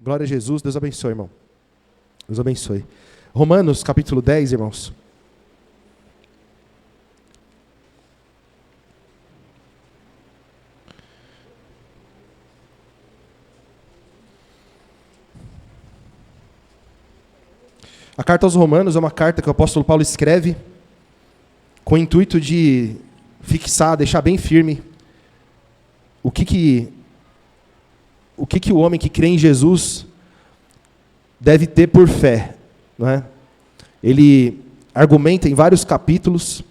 Glória a Jesus. Deus abençoe, irmão. Deus abençoe. Romanos, capítulo 10, irmãos. A carta aos Romanos é uma carta que o apóstolo Paulo escreve com o intuito de fixar, deixar bem firme o que o homem que crê em Jesus deve ter por fé, não é? Ele argumenta em vários capítulos,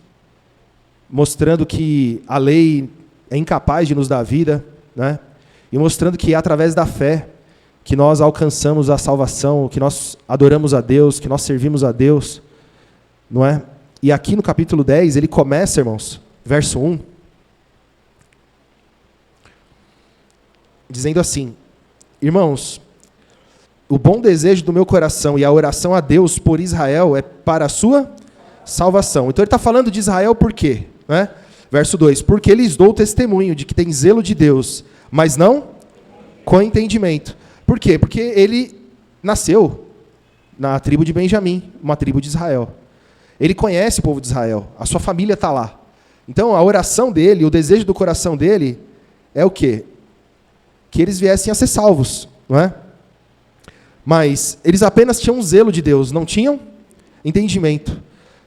mostrando que a lei é incapaz de nos dar vida, né? E mostrando que é através da fé que nós alcançamos a salvação, que nós adoramos a Deus, que nós servimos a Deus, não é? E aqui no capítulo 10, ele começa, irmãos, verso 1, dizendo assim: irmãos, o bom desejo do meu coração e a oração a Deus por Israel é para a sua salvação. Então ele está falando de Israel por quê? Né? Verso 2, porque lhes dou testemunho de que tem zelo de Deus, mas não com entendimento. Por quê? Porque ele nasceu na tribo de Benjamim, uma tribo de Israel. Ele conhece o povo de Israel, a sua família está lá. Então a oração dele, o desejo do coração dele é o quê? Que eles viessem a ser salvos, não é? Mas eles apenas tinham zelo de Deus, não tinham entendimento.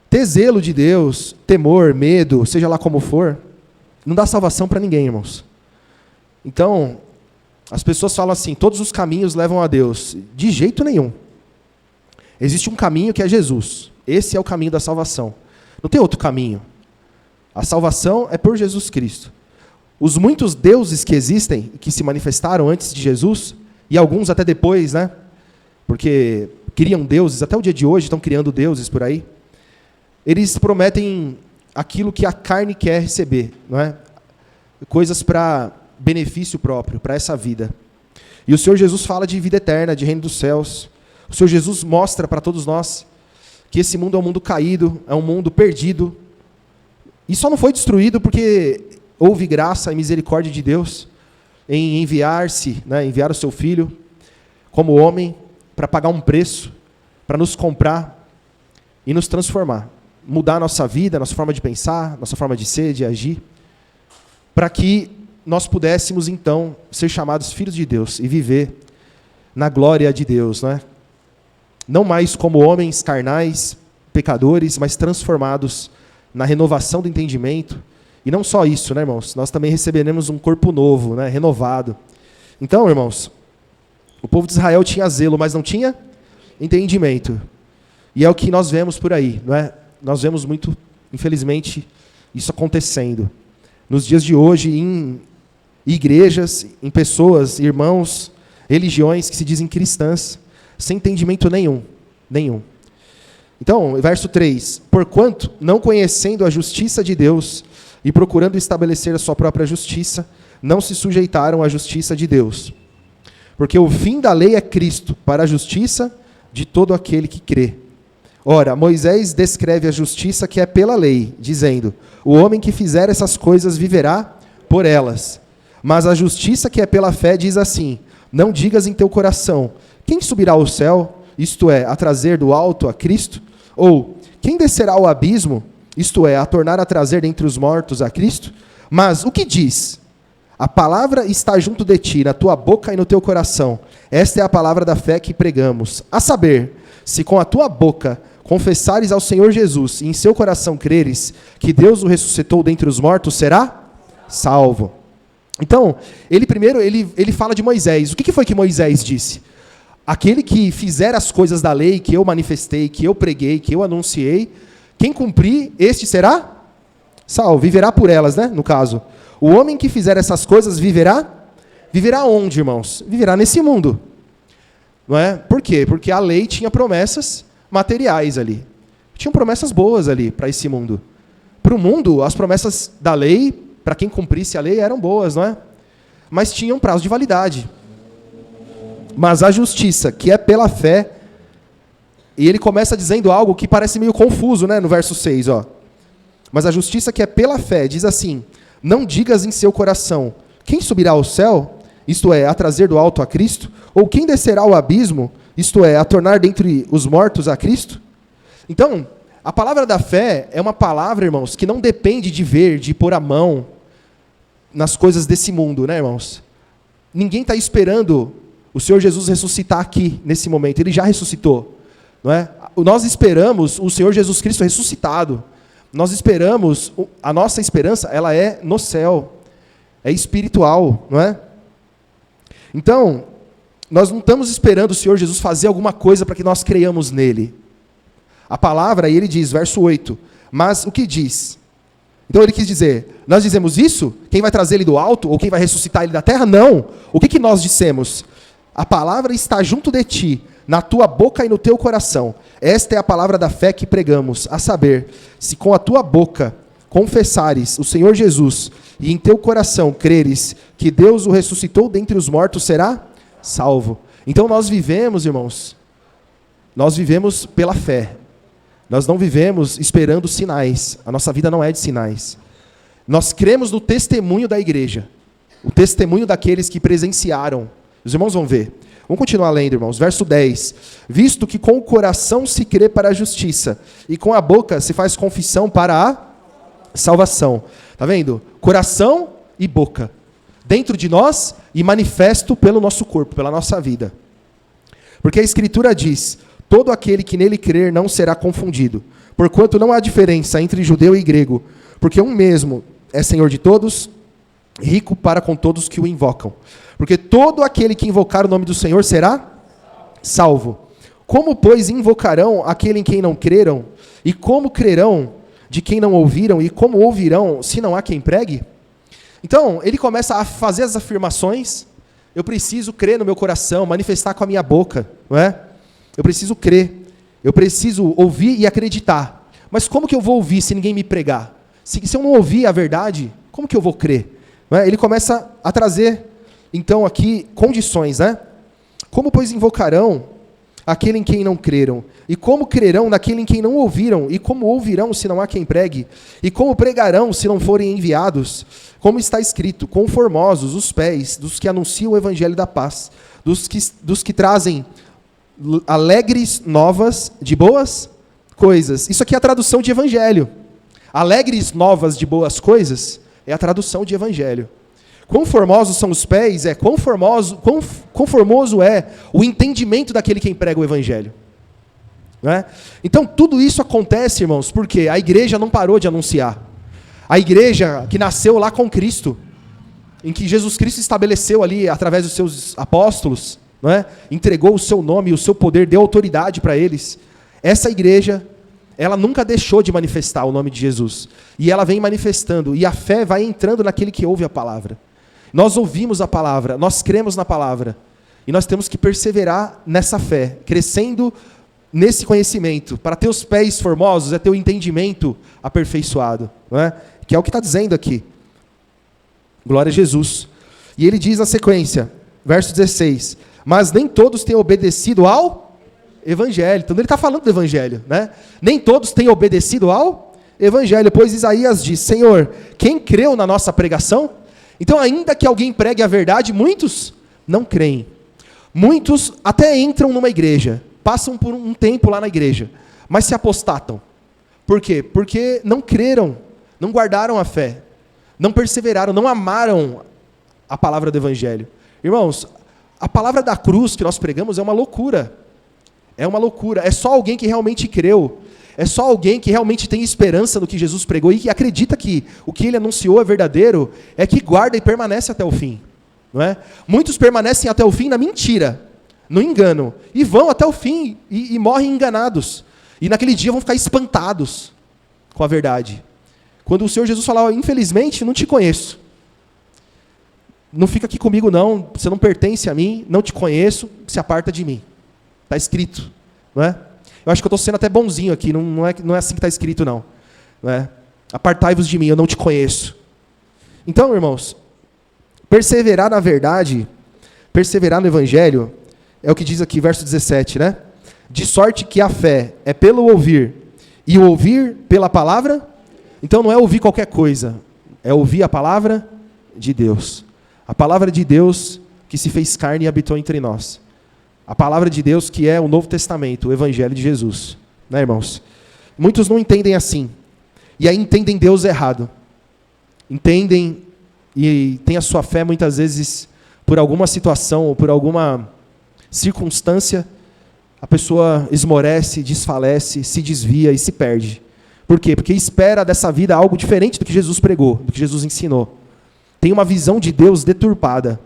Ter zelo de Deus, temor, medo, seja lá como for, não dá salvação para ninguém, irmãos. Então, as pessoas falam assim, todos os caminhos levam a Deus. De jeito nenhum. Existe um caminho que é Jesus. Esse é o caminho da salvação. Não tem outro caminho. A salvação é por Jesus Cristo. Os muitos deuses que existem, que se manifestaram antes de Jesus, e alguns até depois, né? Porque criam deuses, até o dia de hoje estão criando deuses por aí. Eles prometem aquilo que a carne quer receber, não é? Coisas para benefício próprio, para essa vida. E o Senhor Jesus fala de vida eterna, de reino dos céus. O Senhor Jesus mostra para todos nós que esse mundo é um mundo caído, é um mundo perdido. E só não foi destruído porque houve graça e misericórdia de Deus em enviar o seu Filho como homem para pagar um preço, para nos comprar e nos transformar. Mudar a nossa vida, a nossa forma de pensar, nossa forma de ser, de agir, para que nós pudéssemos, então, ser chamados filhos de Deus e viver na glória de Deus, né? Não mais como homens carnais, pecadores, mas transformados na renovação do entendimento. E não só isso, né, irmãos? Nós também receberemos um corpo novo, né, renovado. Então, irmãos, o povo de Israel tinha zelo, mas não tinha entendimento. E é o que nós vemos por aí, não é? Nós vemos muito, infelizmente, isso acontecendo. Nos dias de hoje, em igrejas, em pessoas, irmãos, religiões que se dizem cristãs, sem entendimento nenhum. Então, verso 3, porquanto, não conhecendo a justiça de Deus e procurando estabelecer a sua própria justiça, não se sujeitaram à justiça de Deus. Porque o fim da lei é Cristo, para a justiça de todo aquele que crê. Ora, Moisés descreve a justiça que é pela lei, dizendo, o homem que fizer essas coisas viverá por elas. Mas a justiça que é pela fé diz assim, não digas em teu coração, quem subirá ao céu, isto é, a trazer do alto a Cristo? Ou, quem descerá ao abismo, isto é, a tornar a trazer dentre os mortos a Cristo? Mas o que diz? A palavra está junto de ti, na tua boca e no teu coração. Esta é a palavra da fé que pregamos. A saber, se com a tua boca confessares ao Senhor Jesus e em seu coração creres que Deus o ressuscitou dentre os mortos, será salvo. Então, ele fala de Moisés. O que foi que Moisés disse? Aquele que fizer as coisas da lei que eu manifestei, que eu preguei, que eu anunciei, quem cumprir, este será salvo. Viverá por elas, né? No caso. O homem que fizer essas coisas viverá? Viverá onde, irmãos? Viverá nesse mundo. Não é? Por quê? Porque a lei tinha promessas materiais ali. Tinham promessas boas ali para esse mundo. Para o mundo, as promessas da lei, para quem cumprisse a lei, eram boas, não é? Mas tinham prazo de validade. Mas a justiça, que é pela fé, e ele começa dizendo algo que parece meio confuso, né? No verso 6, ó. Mas a justiça que é pela fé, diz assim, não digas em seu coração, quem subirá ao céu? isto é, a trazer do alto a Cristo? Ou quem descerá ao abismo, isto é, a tornar dentre os mortos a Cristo? Então, a palavra da fé é uma palavra, irmãos, que não depende de ver, de pôr a mão nas coisas desse mundo, né, irmãos? Ninguém está esperando o Senhor Jesus ressuscitar aqui, nesse momento. Ele já ressuscitou, não é? Nós esperamos o Senhor Jesus Cristo ressuscitado. Nós esperamos, a nossa esperança, ela é no céu. É espiritual, não é? Então, nós não estamos esperando o Senhor Jesus fazer alguma coisa para que nós creiamos nele. A palavra, aí ele diz, verso 8, mas o que diz? Então ele quis dizer, nós dizemos isso? Quem vai trazer ele do alto? Ou quem vai ressuscitar ele da terra? Não. O que nós dissemos? A palavra está junto de ti, na tua boca e no teu coração. Esta é a palavra da fé que pregamos, a saber, se com a tua boca confessares o Senhor Jesus e em teu coração creres que Deus o ressuscitou dentre os mortos, será salvo. Então nós vivemos, irmãos, nós vivemos pela fé. Nós não vivemos esperando sinais. A nossa vida não é de sinais. Nós cremos no testemunho da igreja. O testemunho daqueles que presenciaram. Os irmãos vão ver. Vamos continuar lendo, irmãos. Verso 10. Visto que com o coração se crê para a justiça, e com a boca se faz confissão para a salvação. Está vendo? Coração e boca. Dentro de nós e manifesto pelo nosso corpo, pela nossa vida. Porque a Escritura diz... Todo aquele que nele crer não será confundido, porquanto não há diferença entre judeu e grego, porque um mesmo é Senhor de todos, rico para com todos que o invocam. Porque todo aquele que invocar o nome do Senhor será salvo. Como, pois, invocarão aquele em quem não creram? E como crerão de quem não ouviram? E como ouvirão se não há quem pregue? Então, ele começa a fazer as afirmações. Eu preciso crer no meu coração, manifestar com a minha boca, não é? Eu preciso crer, eu preciso ouvir e acreditar. Mas como que eu vou ouvir se ninguém me pregar? Se eu não ouvir a verdade, como que eu vou crer? Não é? Ele começa a trazer, então, aqui, condições, né? Como, pois, invocarão aquele em quem não creram? E como crerão naquele em quem não ouviram? E como ouvirão se não há quem pregue? E como pregarão se não forem enviados? Como está escrito, quão formosos os pés dos que anunciam o evangelho da paz, dos que trazem alegres novas de boas coisas. Isso aqui é a tradução de evangelho. Alegres novas de boas coisas é a tradução de evangelho. Quão formosos são os pés, quão formoso é o entendimento daquele quem prega o evangelho. Não é? Então tudo isso acontece, irmãos, porque a igreja não parou de anunciar. A igreja que nasceu lá com Cristo, em que Jesus Cristo estabeleceu ali, através dos seus apóstolos, não é? Entregou o seu nome e o seu poder, deu autoridade para eles. Essa igreja, ela nunca deixou de manifestar o nome de Jesus. E ela vem manifestando, e a fé vai entrando naquele que ouve a palavra. Nós ouvimos a palavra, nós cremos na palavra. E nós temos que perseverar nessa fé, crescendo nesse conhecimento. Para ter os pés formosos, é ter o entendimento aperfeiçoado. Não é? Que é o que está dizendo aqui. Glória a Jesus. E ele diz na sequência, verso 16... Mas nem todos têm obedecido ao evangelho. Então ele está falando do evangelho, né? Nem todos têm obedecido ao evangelho, pois Isaías diz, Senhor, quem creu na nossa pregação? Então ainda que alguém pregue a verdade, muitos não creem. Muitos até entram numa igreja, passam por um tempo lá na igreja, mas se apostatam. Por quê? Porque não creram, não guardaram a fé, não perseveraram, não amaram a palavra do evangelho. Irmãos, a palavra da cruz que nós pregamos é uma loucura. É uma loucura. É só alguém que realmente creu. É só alguém que realmente tem esperança no que Jesus pregou e que acredita que o que ele anunciou é verdadeiro, é que guarda e permanece até o fim. Não é? Muitos permanecem até o fim na mentira, no engano, e vão até o fim e morrem enganados. E naquele dia vão ficar espantados com a verdade. Quando o Senhor Jesus falar, infelizmente, não te conheço. Não fica aqui comigo não, você não pertence a mim, não te conheço, se aparta de mim. Está escrito, não é? Eu acho que eu estou sendo até bonzinho aqui, não é assim que está escrito não. É? Apartai-vos de mim, eu não te conheço. Então, irmãos, perseverar na verdade, perseverar no evangelho, é o que diz aqui, verso 17, né? De sorte que a fé é pelo ouvir, e o ouvir pela palavra. Então não é ouvir qualquer coisa, é ouvir a palavra de Deus. A palavra de Deus que se fez carne e habitou entre nós. A palavra de Deus que é o Novo Testamento, o Evangelho de Jesus. Né, irmãos? Muitos não entendem assim. E aí entendem Deus errado. Entendem e têm a sua fé muitas vezes por alguma situação ou por alguma circunstância, a pessoa esmorece, desfalece, se desvia e se perde. Por quê? Porque espera dessa vida algo diferente do que Jesus pregou, do que Jesus ensinou. Tem uma visão de Deus deturpada.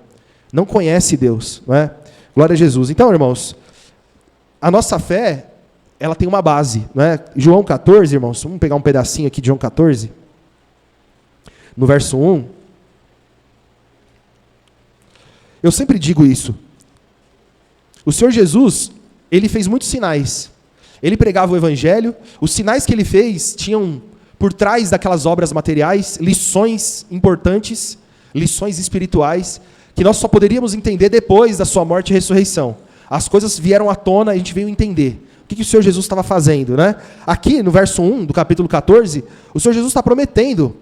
Não conhece Deus, não é? Glória a Jesus. Então, irmãos, a nossa fé, ela tem uma base, não é? João 14, irmãos, vamos pegar um pedacinho aqui de João 14, no verso 1. Eu sempre digo isso. O Senhor Jesus, ele fez muitos sinais. Ele pregava o Evangelho. Os sinais que ele fez tinham, por trás daquelas obras materiais, lições importantes, lições espirituais, que nós só poderíamos entender depois da sua morte e ressurreição. As coisas vieram à tona e a gente veio entender. O que o Senhor Jesus estava fazendo, né? Aqui, no verso 1 do capítulo 14, o Senhor Jesus está prometendo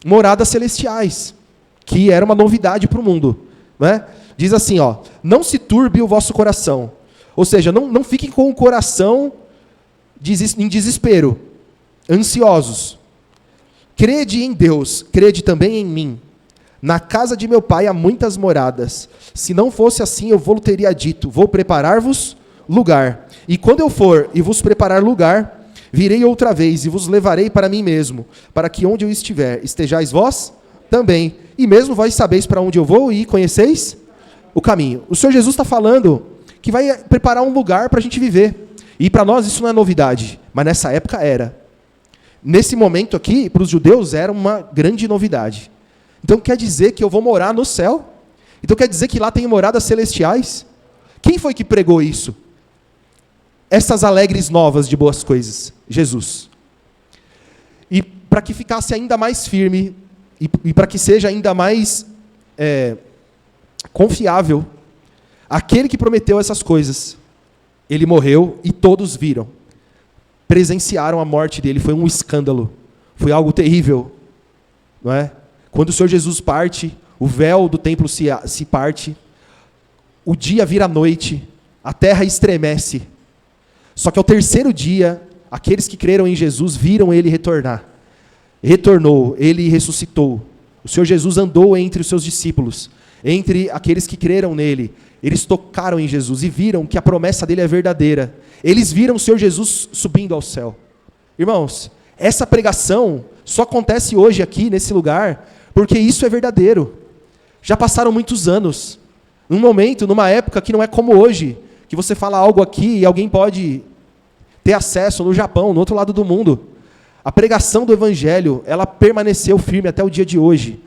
moradas celestiais, que era uma novidade para o mundo. Né? Diz assim, ó, não se turbe o vosso coração. Ou seja, não fiquem com o coração em desespero, ansiosos. Crede em Deus, crede também em mim. Na casa de meu pai há muitas moradas. Se não fosse assim, eu vou teria dito, vou preparar-vos lugar. E quando eu for e vos preparar lugar, virei outra vez e vos levarei para mim mesmo, para que onde eu estiver, estejais vós também. E mesmo vós sabeis para onde eu vou e conheceis o caminho. O Senhor Jesus está falando que vai preparar um lugar para a gente viver. E para nós isso não é novidade, mas nessa época era. Nesse momento aqui, para os judeus, era uma grande novidade. Então quer dizer que eu vou morar no céu? Então quer dizer que lá tem moradas celestiais? Quem foi que pregou isso? Essas alegres novas de boas coisas? Jesus. E para que ficasse ainda mais firme, e para que seja ainda mais confiável, aquele que prometeu essas coisas, ele morreu e todos viram. Presenciaram a morte dele, foi um escândalo, foi algo terrível, não é? Quando o Senhor Jesus parte, o véu do templo se parte, o dia vira noite, a terra estremece. Só que ao terceiro dia, aqueles que creram em Jesus viram ele retornar. Retornou, ele ressuscitou. O Senhor Jesus andou entre os seus discípulos, entre aqueles que creram nele. Eles tocaram em Jesus e viram que a promessa dele é verdadeira. Eles viram o Senhor Jesus subindo ao céu. Irmãos, essa pregação só acontece hoje aqui, nesse lugar, porque isso é verdadeiro. Já passaram muitos anos. Num momento, numa época que não é como hoje, que você fala algo aqui e alguém pode ter acesso no Japão, no outro lado do mundo. A pregação do Evangelho, ela permaneceu firme até o dia de hoje.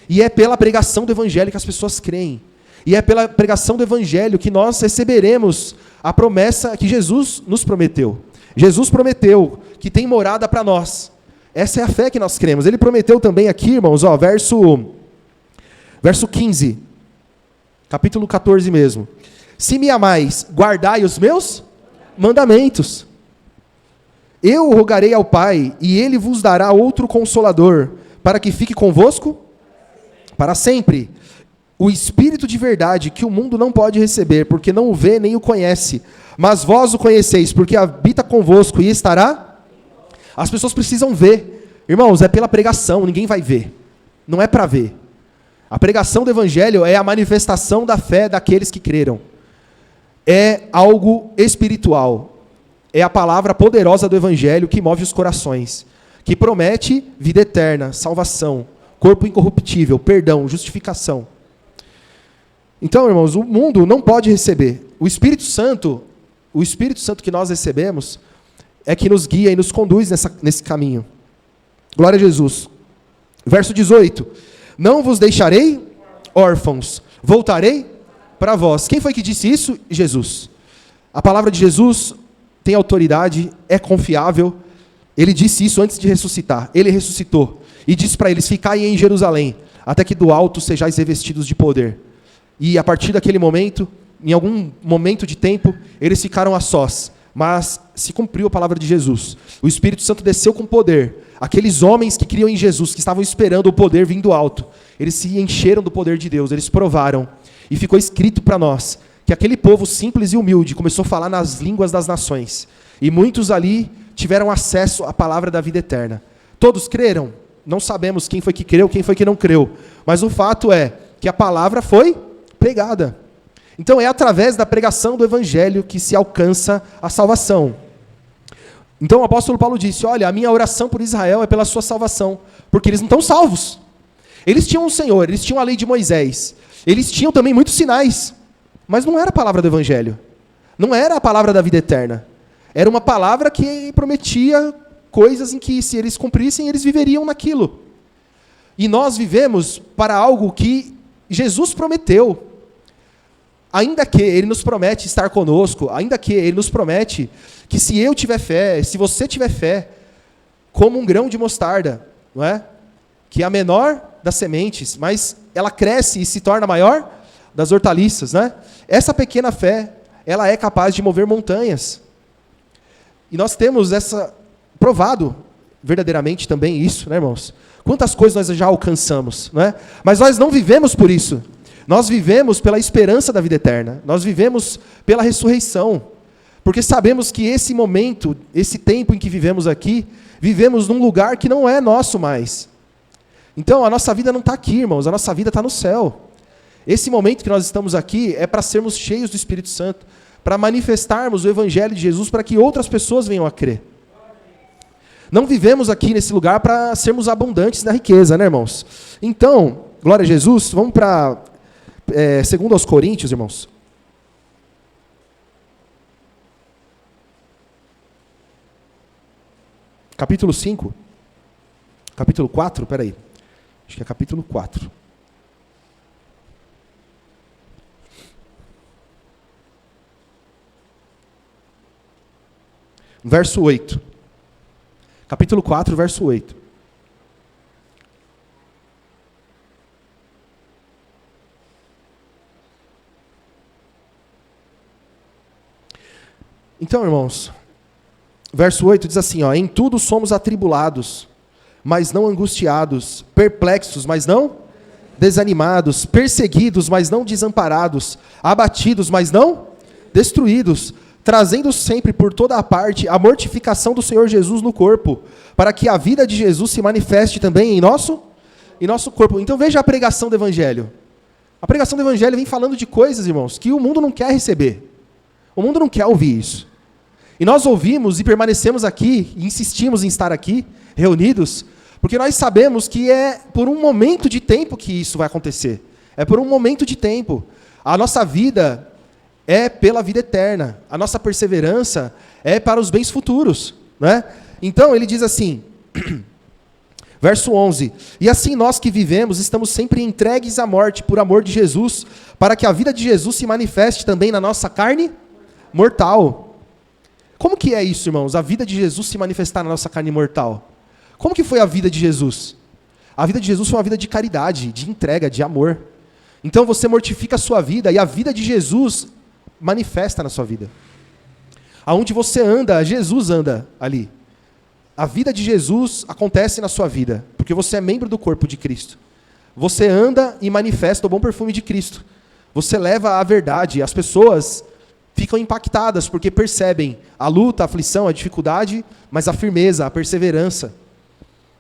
E é pela pregação do Evangelho que as pessoas creem. E é pela pregação do Evangelho que nós receberemos a promessa que Jesus nos prometeu. Jesus prometeu que tem morada para nós. Essa é a fé que nós cremos. Ele prometeu também aqui, irmãos, ó, verso 15, capítulo 14 mesmo. Se me amais, guardai os meus mandamentos. Eu rogarei ao Pai, e Ele vos dará outro Consolador, para que fique convosco para sempre. O Espírito de verdade, que o mundo não pode receber, porque não o vê nem o conhece. Mas vós o conheceis, porque habita convosco e estará. As pessoas precisam ver. Irmãos, é pela pregação, ninguém vai ver. Não é para ver. A pregação do Evangelho é a manifestação da fé daqueles que creram. É algo espiritual. É a palavra poderosa do Evangelho que move os corações, que promete vida eterna, salvação, corpo incorruptível, perdão, justificação. Então, irmãos, o mundo não pode receber. O Espírito Santo que nós recebemos, é que nos guia e nos conduz nesse caminho. Glória a Jesus. Verso 18. Não vos deixarei órfãos, voltarei para vós. Quem foi que disse isso? Jesus. A palavra de Jesus tem autoridade, é confiável. Ele disse isso antes de ressuscitar. Ele ressuscitou. E disse para eles, ficai em Jerusalém, até que do alto sejais revestidos de poder. E a partir daquele momento, em algum momento de tempo, eles ficaram a sós. Mas se cumpriu a palavra de Jesus. O Espírito Santo desceu com poder. Aqueles homens que criam em Jesus, que estavam esperando o poder vindo do alto, eles se encheram do poder de Deus, eles provaram. E ficou escrito para nós que aquele povo simples e humilde começou a falar nas línguas das nações. E muitos ali tiveram acesso à palavra da vida eterna. Todos creram? Não sabemos quem foi que creu, quem foi que não creu. Mas o fato é que a palavra foi pregada. Então é através da pregação do evangelho que se alcança a salvação. Então o apóstolo Paulo disse, olha, a minha oração por Israel é pela sua salvação, porque eles não estão salvos. Eles tinham um Senhor, eles tinham a lei de Moisés, eles tinham também muitos sinais, mas não era a palavra do evangelho, não era a palavra da vida eterna. Era uma palavra que prometia coisas em que, se eles cumprissem, eles viveriam naquilo. E nós vivemos para algo que Jesus prometeu. Ainda que Ele nos promete estar conosco, ainda que Ele nos promete que se eu tiver fé, se você tiver fé, como um grão de mostarda, não é? Que é a menor das sementes, mas ela cresce e se torna a maior das hortaliças, né? Essa pequena fé, ela é capaz de mover montanhas. E nós temos provado verdadeiramente também isso, né, irmãos? Quantas coisas nós já alcançamos, não é? Mas nós não vivemos por isso. Nós vivemos pela esperança da vida eterna. Nós vivemos pela ressurreição. Porque sabemos que esse momento, esse tempo em que vivemos aqui, vivemos num lugar que não é nosso mais. Então, a nossa vida não está aqui, irmãos. A nossa vida está no céu. Esse momento que nós estamos aqui é para sermos cheios do Espírito Santo, para manifestarmos o Evangelho de Jesus, para que outras pessoas venham a crer. Não vivemos aqui nesse lugar para sermos abundantes na riqueza, né, irmãos? Então, glória a Jesus, vamos para 2 aos Coríntios, irmãos. Capítulo 5. Capítulo 4, peraí. Acho que é capítulo 4. Verso 8. Capítulo 4, verso 8. Então, irmãos, verso 8 diz assim, ó, em tudo somos atribulados, mas não angustiados, perplexos, mas não desanimados, perseguidos, mas não desamparados, abatidos, mas não destruídos, trazendo sempre por toda a parte a mortificação do Senhor Jesus no corpo, para que a vida de Jesus se manifeste também em nosso corpo. Então veja a pregação do Evangelho. A pregação do Evangelho vem falando de coisas, irmãos, que o mundo não quer receber. O mundo não quer ouvir isso. E nós ouvimos e permanecemos aqui, e insistimos em estar aqui, reunidos, porque nós sabemos que é por um momento de tempo que isso vai acontecer. É por um momento de tempo. A nossa vida é pela vida eterna. A nossa perseverança é para os bens futuros, né? Então, ele diz assim, verso 11, e assim nós que vivemos estamos sempre entregues à morte por amor de Jesus, para que a vida de Jesus se manifeste também na nossa carne mortal. Como que é isso, irmãos? A vida de Jesus se manifestar na nossa carne mortal. Como que foi a vida de Jesus? A vida de Jesus foi uma vida de caridade, de entrega, de amor. Então você mortifica a sua vida e a vida de Jesus manifesta na sua vida. Aonde você anda, Jesus anda ali. A vida de Jesus acontece na sua vida, porque você é membro do corpo de Cristo. Você anda e manifesta o bom perfume de Cristo. Você leva a verdade. As pessoas ficam impactadas porque percebem a luta, a aflição, a dificuldade, mas a firmeza, a perseverança.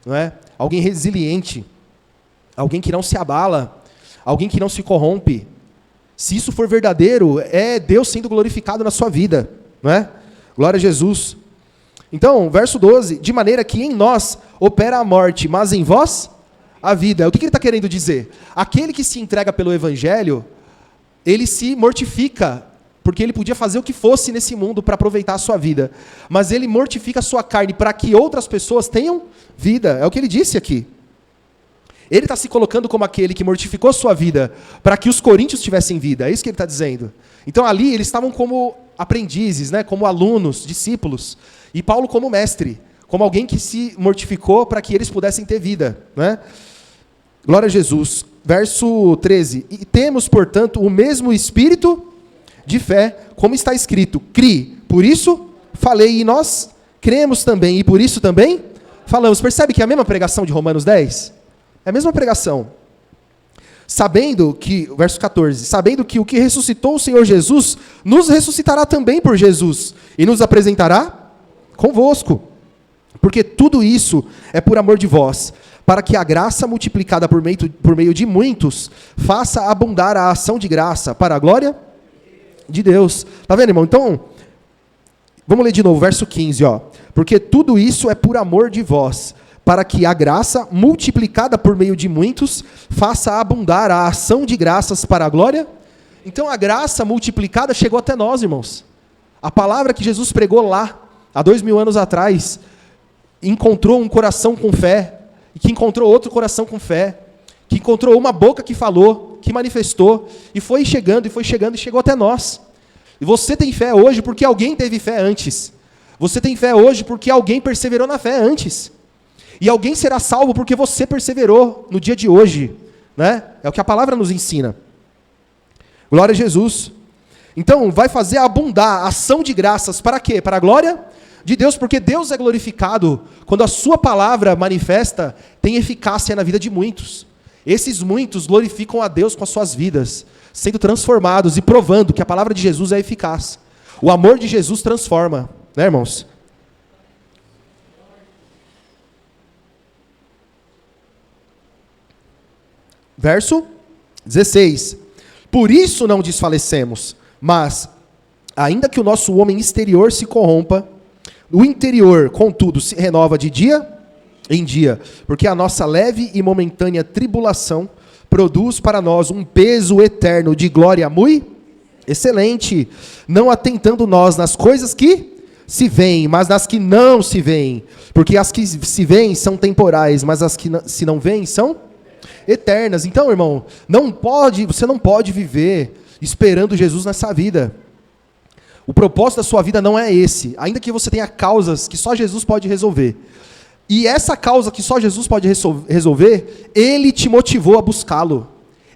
Não é? Alguém resiliente, alguém que não se abala, alguém que não se corrompe. Se isso for verdadeiro, é Deus sendo glorificado na sua vida. Não é? Glória a Jesus. Então, verso 12, de maneira que em nós opera a morte, mas em vós a vida. O que ele está querendo dizer? Aquele que se entrega pelo Evangelho, ele se mortifica, porque ele podia fazer o que fosse nesse mundo para aproveitar a sua vida. Mas ele mortifica a sua carne para que outras pessoas tenham vida. É o que ele disse aqui. Ele está se colocando como aquele que mortificou a sua vida para que os coríntios tivessem vida. É isso que ele está dizendo. Então ali eles estavam como aprendizes, né? Como alunos, discípulos. E Paulo como mestre, como alguém que se mortificou para que eles pudessem ter vida, né? Glória a Jesus. Verso 13. E temos, portanto, o mesmo espírito de fé, como está escrito, cri, por isso falei, e nós cremos também, e por isso também falamos. Percebe que é a mesma pregação de Romanos 10? É a mesma pregação. Sabendo que, verso 14, sabendo que o que ressuscitou o Senhor Jesus, nos ressuscitará também por Jesus, e nos apresentará convosco. Porque tudo isso é por amor de vós, para que a graça multiplicada por meio de muitos, faça abundar a ação de graça, para a glória de Deus. Tá vendo, irmão? Então, vamos ler de novo, verso 15, ó. Porque tudo isso é por amor de vós, para que a graça, multiplicada por meio de muitos, faça abundar a ação de graças para a glória. Então a graça multiplicada chegou até nós, irmãos. A palavra que Jesus pregou lá, há 2000 anos atrás, encontrou um coração com fé, que encontrou outro coração com fé, que encontrou uma boca que falou, que manifestou, e foi chegando, e chegou até nós. E você tem fé hoje porque alguém teve fé antes. Você tem fé hoje porque alguém perseverou na fé antes. E alguém será salvo porque você perseverou no dia de hoje, né? É o que a palavra nos ensina. Glória a Jesus. Então, vai fazer abundar a ação de graças para quê? Para a glória de Deus, porque Deus é glorificado quando a sua palavra manifesta, tem eficácia na vida de muitos. Esses muitos glorificam a Deus com as suas vidas, sendo transformados e provando que a palavra de Jesus é eficaz. O amor de Jesus transforma, né, irmãos? Verso 16. Por isso não desfalecemos, mas, ainda que o nosso homem exterior se corrompa, o interior, contudo, se renova de dia em dia, porque a nossa leve e momentânea tribulação produz para nós um peso eterno de glória muito excelente, não atentando nós nas coisas que se veem, mas nas que não se veem, porque as que se veem são temporais, mas as que se não veem são eternas. Então, irmão, você não pode viver esperando Jesus nessa vida. O propósito da sua vida não é esse, ainda que você tenha causas que só Jesus pode resolver. E essa causa que só Jesus pode resolver, Ele te motivou a buscá-lo.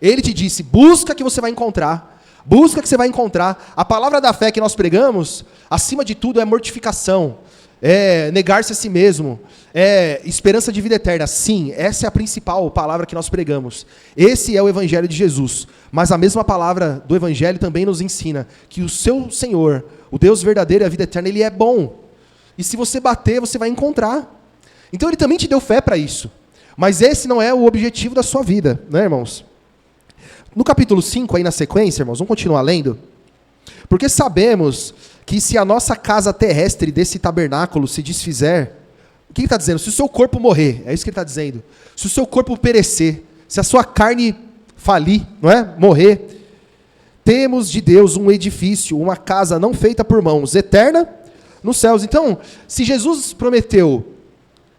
Ele te disse, busca que você vai encontrar. Busca que você vai encontrar. A palavra da fé que nós pregamos, acima de tudo, é mortificação. É negar-se a si mesmo, é esperança de vida eterna. Sim, essa é a principal palavra que nós pregamos. Esse é o Evangelho de Jesus. Mas a mesma palavra do Evangelho também nos ensina que o seu Senhor, o Deus verdadeiro e a vida eterna, Ele é bom. E se você bater, você vai encontrar. Então Ele também te deu fé para isso. Mas esse não é o objetivo da sua vida, né, irmãos? No capítulo 5, aí na sequência, irmãos, vamos continuar lendo. Porque sabemos que se a nossa casa terrestre desse tabernáculo se desfizer, o que ele está dizendo? Se o seu corpo morrer, é isso que ele está dizendo. Se o seu corpo perecer, se a sua carne falir, não é? Morrer, temos de Deus um edifício, uma casa não feita por mãos, eterna nos céus. Então, se Jesus prometeu,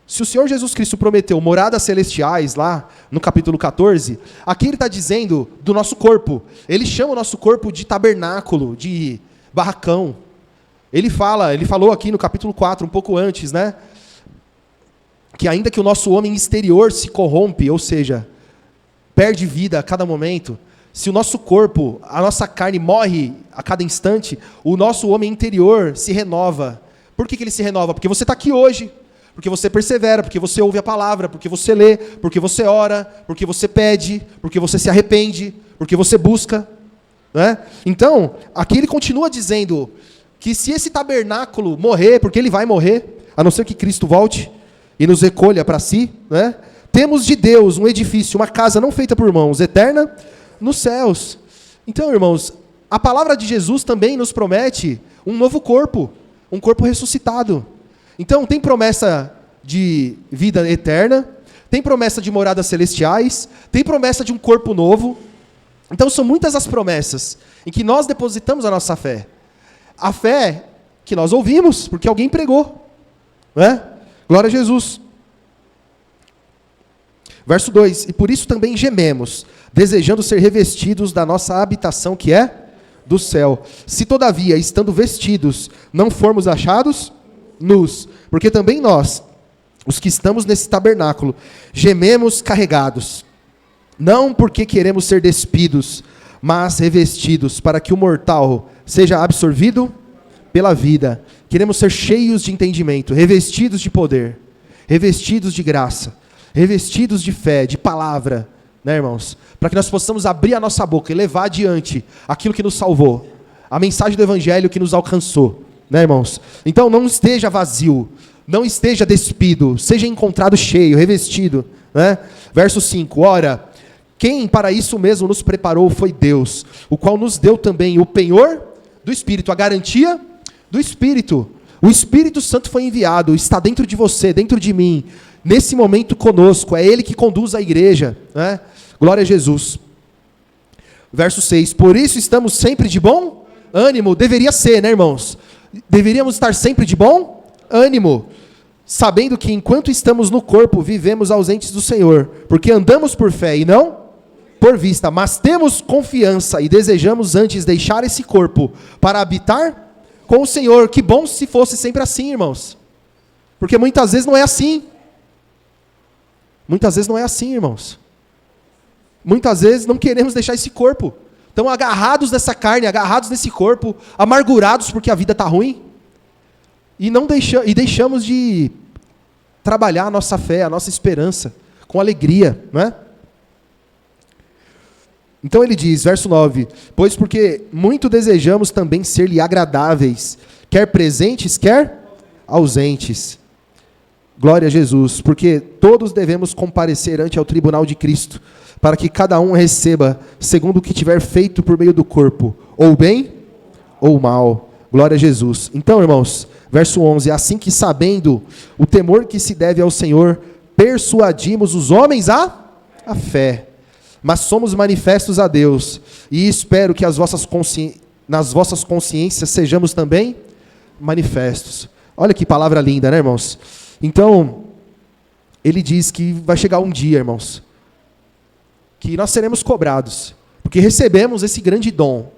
se o Senhor Jesus Cristo prometeu moradas celestiais lá no capítulo 14, aqui ele está dizendo do nosso corpo. Ele chama o nosso corpo de tabernáculo, de barracão. Ele falou aqui no capítulo 4, um pouco antes, né? Que ainda que o nosso homem exterior se corrompe, ou seja, perde vida a cada momento, se o nosso corpo, a nossa carne morre a cada instante, o nosso homem interior se renova. Por que ele se renova? Porque você está aqui hoje, porque você persevera, porque você ouve a palavra, porque você lê, porque você ora, porque você pede, porque você se arrepende, porque você busca. Né? Então, aqui ele continua dizendo que se esse tabernáculo morrer, porque ele vai morrer, a não ser que Cristo volte e nos recolha para si, né? Temos de Deus um edifício, uma casa não feita por mãos, eterna nos céus. Então, irmãos, a palavra de Jesus também nos promete um novo corpo, um corpo ressuscitado. Então, tem promessa de vida eterna, tem promessa de moradas celestiais, tem promessa de um corpo novo. Então, são muitas as promessas em que nós depositamos a nossa fé. A fé que nós ouvimos, porque alguém pregou. Né? Glória a Jesus. Verso 2. E por isso também gememos, desejando ser revestidos da nossa habitação que é do céu. Se todavia, estando vestidos, não formos achados nus, porque também nós, os que estamos nesse tabernáculo, gememos carregados, não porque queremos ser despidos, mas revestidos, para que o mortal seja absorvido pela vida. Queremos ser cheios de entendimento, revestidos de poder, revestidos de graça, revestidos de fé, de palavra, né, irmãos? Para que nós possamos abrir a nossa boca e levar adiante aquilo que nos salvou, a mensagem do Evangelho que nos alcançou, né, irmãos? Então não esteja vazio, não esteja despido, seja encontrado cheio, revestido, né? Verso 5, ora, quem para isso mesmo nos preparou foi Deus, o qual nos deu também o penhor do Espírito, a garantia do Espírito. O Espírito Santo foi enviado, está dentro de você, dentro de mim, nesse momento conosco, é Ele que conduz a igreja, né? Glória a Jesus. Verso 6, por isso estamos sempre de bom ânimo, deveria ser, né, irmãos? Deveríamos estar sempre de bom ânimo, sabendo que enquanto estamos no corpo, vivemos ausentes do Senhor, porque andamos por fé e não por vista, mas temos confiança e desejamos antes deixar esse corpo para habitar com o Senhor. Que bom se fosse sempre assim, irmãos, porque muitas vezes não é assim. Muitas vezes não é assim, irmãos. Muitas vezes não queremos deixar esse corpo. Estão agarrados nessa carne, agarrados nesse corpo, amargurados porque a vida está ruim. E deixamos de trabalhar a nossa fé, a nossa esperança, com alegria, não é? Então ele diz, verso 9, pois porque muito desejamos também ser-lhe agradáveis, quer presentes, quer ausentes. Glória a Jesus, porque todos devemos comparecer ante ao tribunal de Cristo, para que cada um receba segundo o que tiver feito por meio do corpo, ou bem ou mal. Glória a Jesus. Então, irmãos, verso 11, assim que sabendo o temor que se deve ao Senhor, persuadimos os homens à fé. Mas somos manifestos a Deus, e espero que nas vossas consciências sejamos também manifestos. Olha que palavra linda, né, irmãos? Então, ele diz que vai chegar um dia, irmãos, que nós seremos cobrados, porque recebemos esse grande dom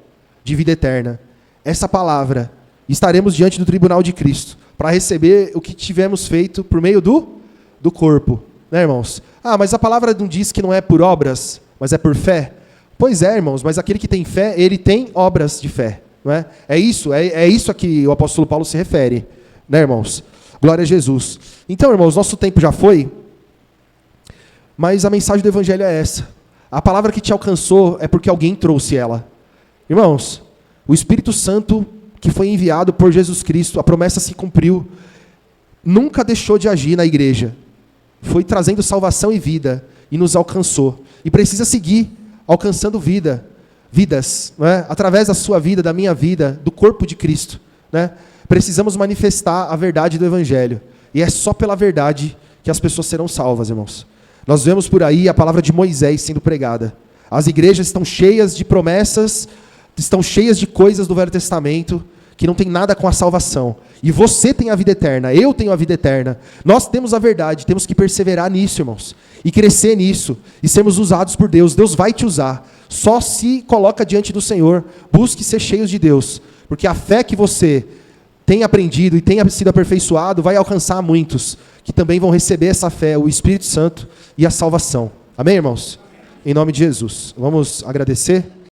de vida eterna, essa palavra, e estaremos diante do tribunal de Cristo, para receber o que tivemos feito por meio do corpo, né, irmãos? Ah, mas a palavra não diz que não é por obras, mas é por fé? Pois é, irmãos, mas aquele que tem fé, ele tem obras de fé, não é? É isso a que o apóstolo Paulo se refere, né, irmãos? Glória a Jesus. Então, irmãos, nosso tempo já foi, mas a mensagem do Evangelho é essa. A palavra que te alcançou é porque alguém trouxe ela. Irmãos, o Espírito Santo que foi enviado por Jesus Cristo, a promessa se cumpriu, nunca deixou de agir na igreja. Foi trazendo salvação e vida, e nos alcançou. E precisa seguir alcançando vidas, não é? Através da sua vida, da minha vida, do corpo de Cristo, né? Precisamos manifestar a verdade do Evangelho. E é só pela verdade que as pessoas serão salvas, irmãos. Nós vemos por aí a palavra de Moisés sendo pregada. As igrejas estão cheias de promessas, estão cheias de coisas do Velho Testamento, que não tem nada com a salvação. E você tem a vida eterna, eu tenho a vida eterna. Nós temos a verdade, temos que perseverar nisso, irmãos. E crescer nisso, e sermos usados por Deus. Deus vai te usar. Só se coloca diante do Senhor, busque ser cheios de Deus. Porque a fé que você tem aprendido e tem sido aperfeiçoado, vai alcançar muitos, que também vão receber essa fé, o Espírito Santo e a salvação. Amém, irmãos? Em nome de Jesus. Vamos agradecer.